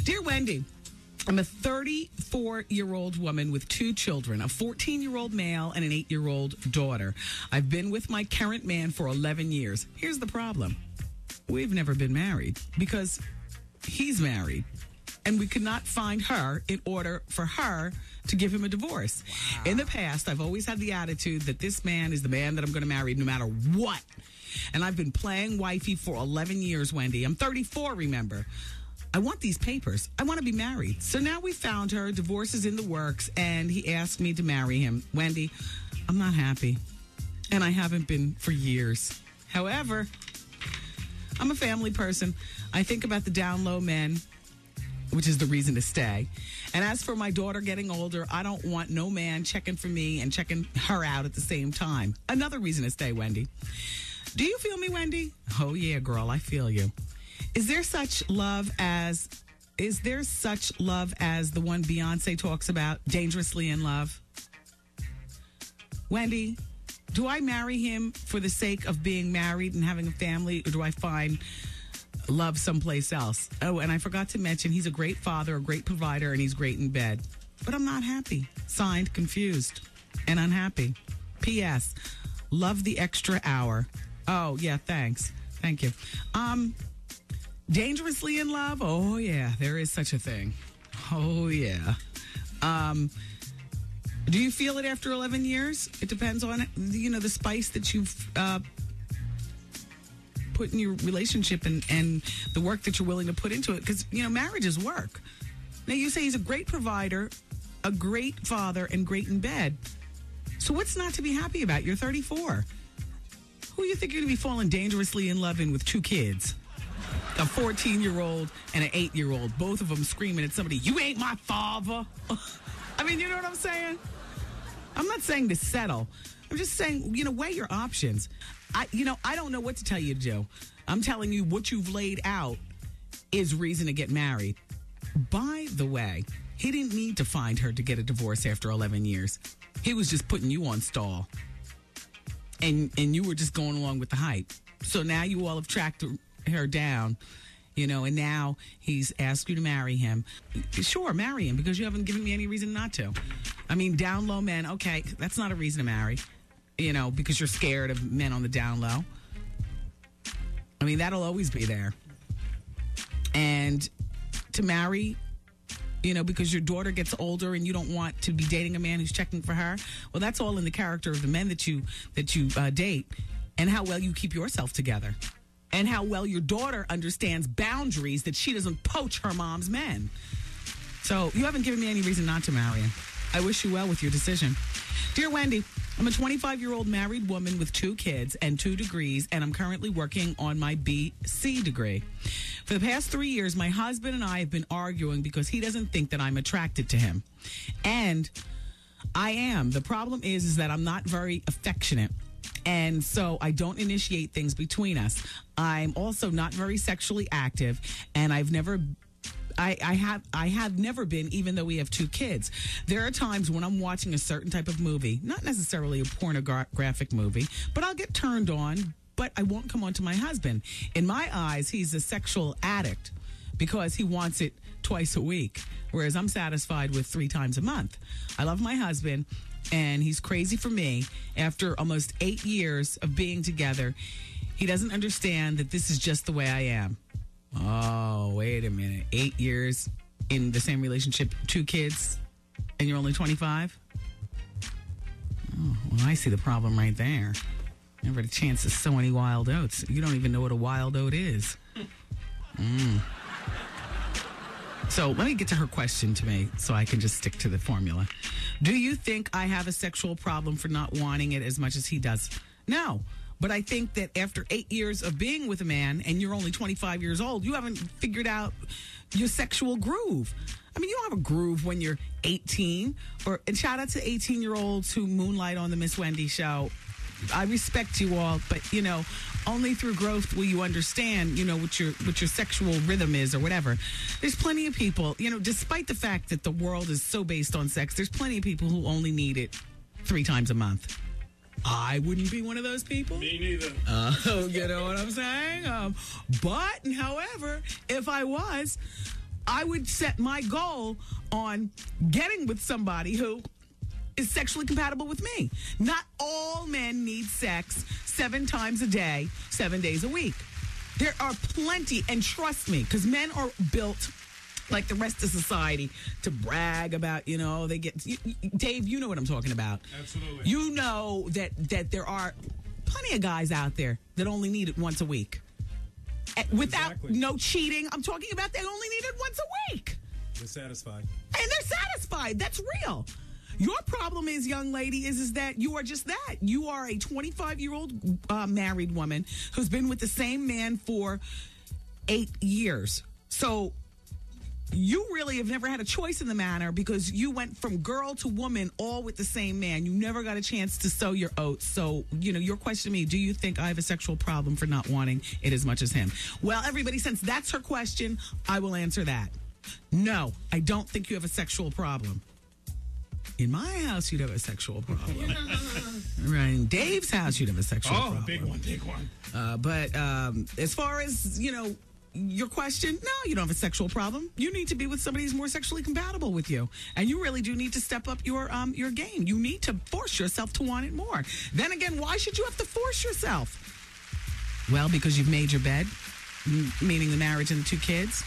Dear Wendy, I'm a 34-year-old woman with 2 children, a 14-year-old male and an 8-year-old daughter. I've been with my current man for 11 years. Here's the problem. We've never been married because he's married, and we could not find her in order for her to give him a divorce. Wow. In the past, I've always had the attitude that this man is the man that I'm going to marry no matter what. And I've been playing wifey for 11 years, Wendy. I'm 34, remember. I want these papers. I want to be married. So now we found her. Divorce is in the works, and he asked me to marry him. Wendy, I'm not happy, and I haven't been for years. However, I'm a family person. I think about the down low men, which is the reason to stay. And as for my daughter getting older, I don't want no man checking for me and checking her out at the same time. Another reason to stay, Wendy. Do you feel me, Wendy? Oh, yeah, girl, I feel you. Is there such love as the one Beyonce talks about, dangerously in love? Wendy, do I marry him for the sake of being married and having a family, or do I find love someplace else? Oh, and I forgot to mention, he's a great father, a great provider, and he's great in bed. But I'm not happy. Signed, confused, and unhappy. P.S. Love the extra hour. Oh, yeah, thanks. Thank you. Dangerously in love? Oh, yeah, there is such a thing. Oh, yeah. Do you feel it after 11 years? It depends on, the spice that you've put in your relationship and the work that you're willing to put into it. Because, marriage is work. Now, you say he's a great provider, a great father, and great in bed. So what's not to be happy about? You're 34. Who do you think you're going to be falling dangerously in love with 2 kids? A 14-year-old and an 8-year-old, both of them screaming at somebody, "You ain't my father." I mean, you know what I'm saying? I'm not saying to settle. I'm just saying, weigh your options. I don't know what to tell you to do. I'm telling you what you've laid out is reason to get married. By the way, he didn't need to find her to get a divorce after 11 years. He was just putting you on stall. And you were just going along with the hype. So now you all have tracked her down, and now he's asked you to marry him. Sure, marry him, because you haven't given me any reason not to. I mean, down low men, okay, that's not a reason to marry, because you're scared of men on the down low. I mean, that'll always be there. And to marry, because your daughter gets older and you don't want to be dating a man who's checking for her, well, that's all in the character of the men that you date, and how well you keep yourself together. And how well your daughter understands boundaries, that she doesn't poach her mom's men. So you haven't given me any reason not to marry him. I wish you well with your decision. Dear Wendy, I'm a 25-year-old married woman with 2 kids and 2 degrees, and I'm currently working on my BC degree. For the past 3 years, my husband and I have been arguing because he doesn't think that I'm attracted to him. And I am. The problem is that I'm not very affectionate. And so I don't initiate things between us. I'm also not very sexually active, and I have never been, even though we have 2 kids. There are times when I'm watching a certain type of movie, not necessarily a pornographic movie, but I'll get turned on, but I won't come on to my husband. In my eyes, he's a sexual addict because he wants it twice a week, whereas I'm satisfied with 3 times a month. I love my husband, and he's crazy for me. After almost 8 years of being together, he doesn't understand that this is just the way I am. Oh, wait a minute. 8 years in the same relationship, 2 kids, and you're only 25? Oh, well, I see the problem right there. Never had a chance to sow any wild oats. You don't even know what a wild oat is. So let me get to her question to me so I can just stick to the formula. Do you think I have a sexual problem for not wanting it as much as he does? No. But I think that after 8 years of being with a man and you're only 25 years old, you haven't figured out your sexual groove. I mean, you don't have a groove when you're 18. And shout out to 18-year-olds who moonlight on the Miss Wendy show. I respect you all, but, only through growth will you understand, what your sexual rhythm is or whatever. There's plenty of people, despite the fact that the world is so based on sex, there's plenty of people who only need it 3 times a month. I wouldn't be one of those people. Me neither. You know what I'm saying? But, however, if I was, I would set my goal on getting with somebody who is sexually compatible with me. Not all men need sex 7 times a day, 7 days a week. There are plenty, and trust me, because men are built like the rest of society to brag about, they get... Dave, you know what I'm talking about. Absolutely. You know that there are plenty of guys out there that only need it once a week. Without no cheating. I'm talking about they only need it once a week. They're satisfied. And they're satisfied. That's real. Your problem is, young lady, is that you are just that. You are a 25-year-old married woman who's been with the same man for 8 years. So you really have never had a choice in the matter because you went from girl to woman all with the same man. You never got a chance to sow your oats. So, your question to me, do you think I have a sexual problem for not wanting it as much as him? Well, everybody, since that's her question, I will answer that. No, I don't think you have a sexual problem. In my house, you'd have a sexual problem. Right. In Dave's house, you'd have a sexual problem. Oh, big one. But as far as, your question, no, you don't have a sexual problem. You need to be with somebody who's more sexually compatible with you. And you really do need to step up your game. You need to force yourself to want it more. Then again, why should you have to force yourself? Well, because you've made your bed, meaning the marriage and the 2 kids.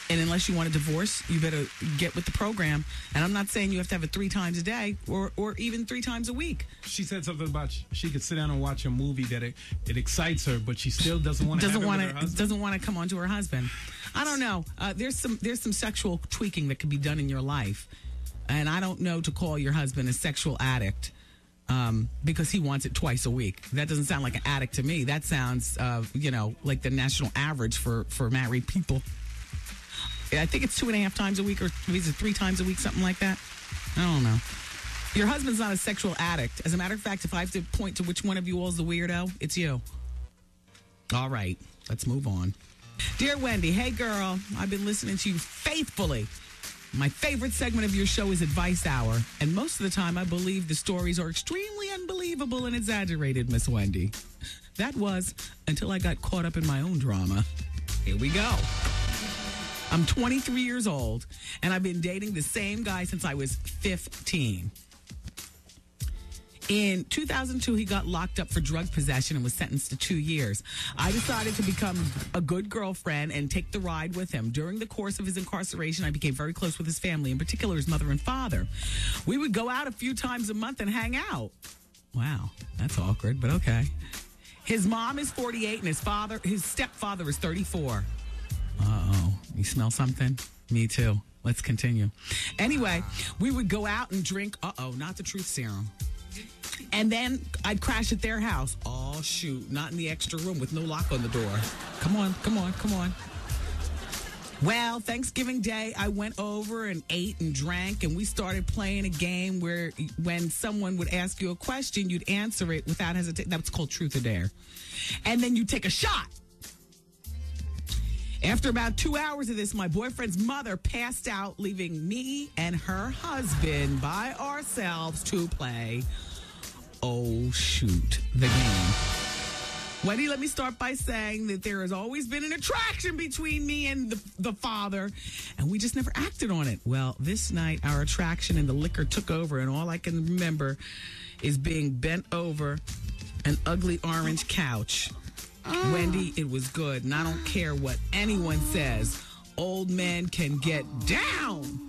And unless you want a divorce, you better get with the program. And I'm not saying you have to have it 3 times a day or even 3 times a week. She said something about she could sit down and watch a movie that it excites her, but she still doesn't want to have it with her husband. Doesn't want to come on to her husband. I don't know. There's some sexual tweaking that can be done in your life. And I don't know to call your husband a sexual addict because he wants it twice a week. That doesn't sound like an addict to me. That sounds, like the national average for married people. I think it's 2.5 times a week, or maybe it's 3 times a week, something like that. I don't know. Your husband's not a sexual addict. As a matter of fact, if I have to point to which one of you all is the weirdo, it's you. All right, let's move on. Dear Wendy, hey girl, I've been listening to you faithfully. My favorite segment of your show is Advice Hour, and most of the time I believe the stories are extremely unbelievable and exaggerated, Miss Wendy. That was until I got caught up in my own drama. Here we go. I'm 23 years old, and I've been dating the same guy since I was 15. In 2002, he got locked up for drug possession and was sentenced to 2 years. I decided to become a good girlfriend and take the ride with him. During the course of his incarceration, I became very close with his family, in particular his mother and father. We would go out a few times a month and hang out. Wow, that's awkward, but okay. His mom is 48 and his stepfather is 34. Uh-oh. You smell something? Me too. Let's continue. Anyway, we would go out and drink. Not the truth serum. And then I'd crash at their house. Oh, shoot. Not in the extra room with no lock on the door. Come on. Well, Thanksgiving Day, I went over and ate and drank, and we started playing a game where when someone would ask you a question, you'd answer it without hesitation. That's called Truth or Dare. And then you take a shot. After about 2 hours of this, my boyfriend's mother passed out, leaving me and her husband by ourselves to play, the game. Wendy, let me start by saying that there has always been an attraction between me and the father, and we just never acted on it. Well, this night, our attraction and the liquor took over, and all I can remember is being bent over an ugly orange couch. Wendy, it was good, and I don't care what anyone says. Old men can get down.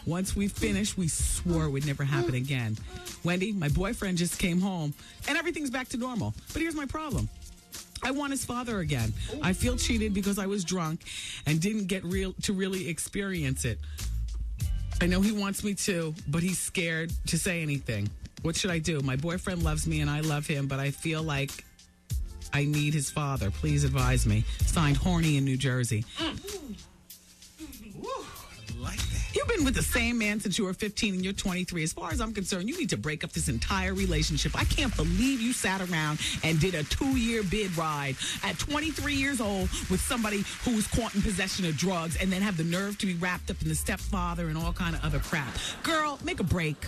Once we finished, we swore it would never happen again. Wendy, my boyfriend just came home, and everything's back to normal. But here's my problem. I want his father again. I feel cheated because I was drunk and didn't get to really experience it. I know he wants me to, but he's scared to say anything. What should I do? My boyfriend loves me, and I love him, but I feel like I need his father. Please advise me. Signed, Horny in New Jersey. Woo, I like that. You've been with the same man since you were 15 and you're 23. As far as I'm concerned, you need to break up this entire relationship. I can't believe you sat around and did a 2-year bid ride at 23 years old with somebody who was caught in possession of drugs and then have the nerve to be wrapped up in the stepfather and all kind of other crap. Girl, make a break.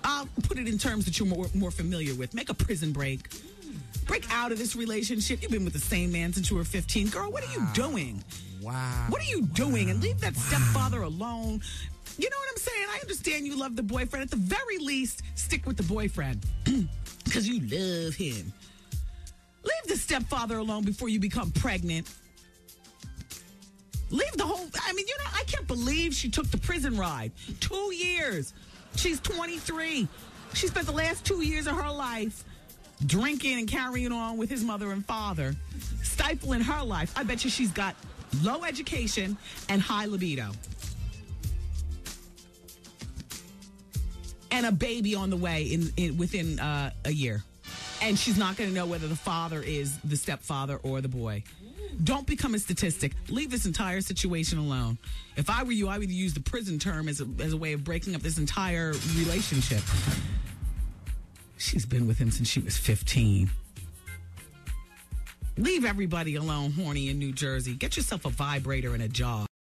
I'll put it in terms that you're more familiar with. Make a prison break. Break out of this relationship. You've been with the same man since you were 15. Girl, what are you doing? Wow. What are you doing? And leave that stepfather alone. You know what I'm saying? I understand you love the boyfriend. At the very least, stick with the boyfriend because you love him. Leave the stepfather alone before you become pregnant. Leave the whole... I mean, I can't believe she took the prison ride. 2 years. She's 23. She spent the last 2 years of her life drinking and carrying on with his mother and father, stifling her life. I bet you she's got low education and high libido. And a baby on the way within a year. And she's not going to know whether the father is the stepfather or the boy. Don't become a statistic. Leave this entire situation alone. If I were you, I would use the prison term as a way of breaking up this entire relationship. She's been with him since she was 15. Leave everybody alone, horny in New Jersey. Get yourself a vibrator and a job.